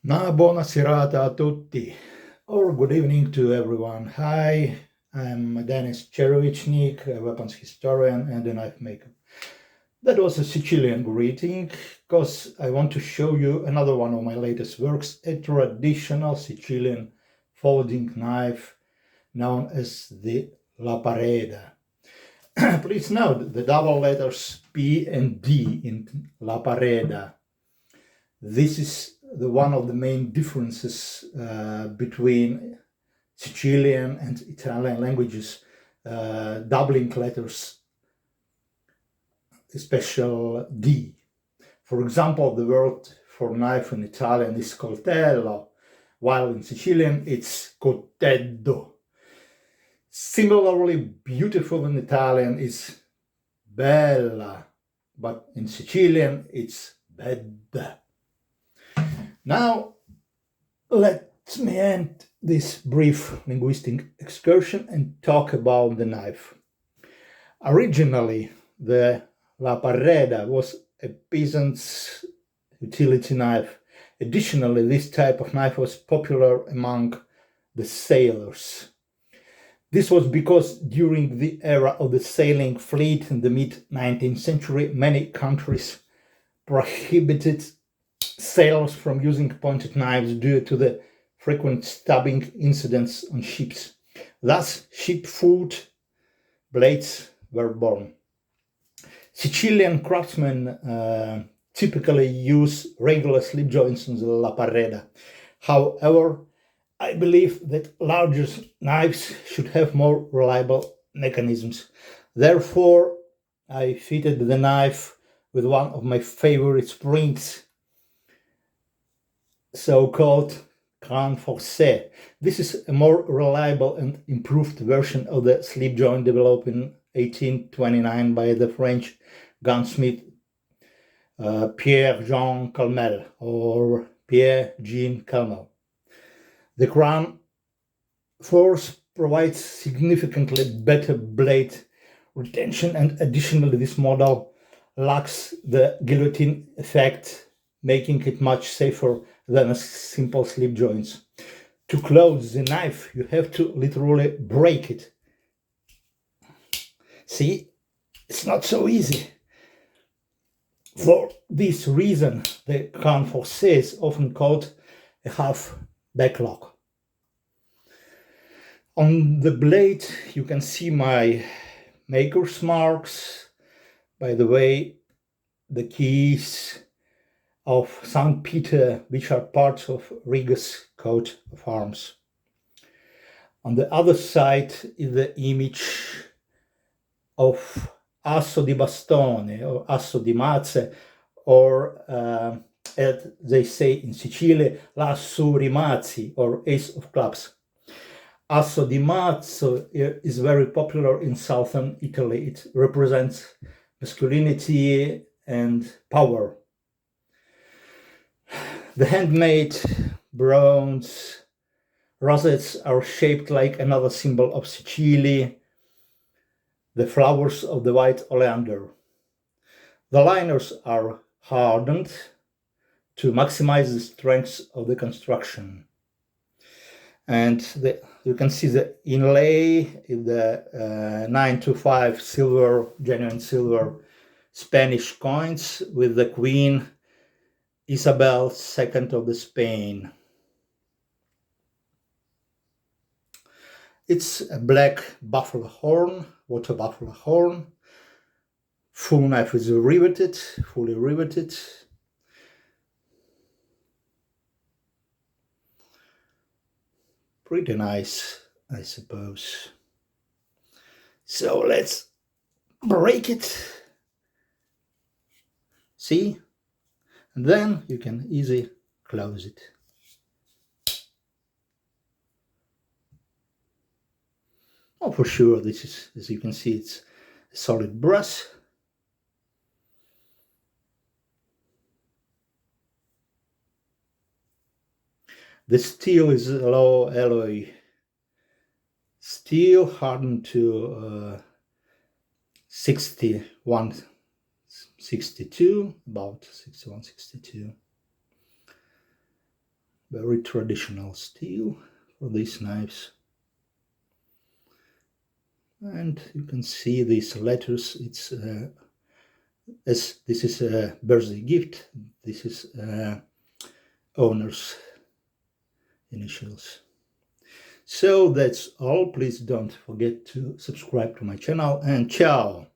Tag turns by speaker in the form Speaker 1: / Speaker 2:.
Speaker 1: Buona serata a tutti, or good evening to everyone. Hi, I'm Denis Cherevichnik, a weapons historian and a knife maker. That was a Sicilian greeting, because I want to show you another one of my latest works, a traditional Sicilian folding knife known as the Lapparedda. Please note the double letters P and D in Lapparedda. This is one of the main differences between Sicilian and Italian languages, doubling letters, special D. For example, the word for knife in Italian is coltello, while in Sicilian it's coteddo. Similarly, beautiful in Italian is bella, but in Sicilian it's bella. Now, let me end this brief linguistic excursion and talk about the knife. Originally, the Lapparedda was a peasant's utility knife. Additionally, this type of knife was popular among the sailors. This was because during the era of the sailing fleet in the mid-19th century, many countries prohibited sailors from using pointed knives due to the frequent stabbing incidents on ships. Thus, ship-foot blades were born. Sicilian craftsmen typically use regular slip joints in the Lapparedda. However, I believe that larger knives should have more reliable mechanisms. Therefore, I fitted the knife with one of my favorite springs, so-called cran. This is a more reliable and improved version of the slip joint developed in 1829 by the French gunsmith Pierre-Jean Calmels, or Pierre-Jean Calmels. The cran force provides significantly better blade retention, and additionally this model lacks the guillotine effect, making it much safer than a simple slip joints. To close the knife, you have to literally break it. See, it's not so easy. For this reason, the cran is often called a half-backlock. On the blade, you can see my maker's marks. By the way, the keys of St. Peter, which are part of Riga's coat of arms. On the other side is the image of Asso di Bastone, or Asso di Mazze, or as they say in Sicily, Lasso di Mazzi, or Ace of Clubs. Asso di Mazzo is very popular in southern Italy. It represents masculinity and power. The handmade bronze rosettes are shaped like another symbol of Sicily, the flowers of the white oleander. The liners are hardened to maximize the strength of the construction. And you can see the inlay in the 925 silver, genuine silver Spanish coins with the Queen Isabel II of Spain. It's a black buffalo horn, water buffalo horn. Full knife is riveted, fully riveted. Pretty nice, I suppose. So let's break it. See? And then you can easily close it. Oh, for sure, this is, as you can see, it's a solid brass. The steel is a low alloy steel, hardened to 6162, about 6162. very traditional steel for these knives. And you can see these letters. It's as this is a birthday gift, this is owner's initials. So that's all. Please don't forget to subscribe to my channel, and ciao!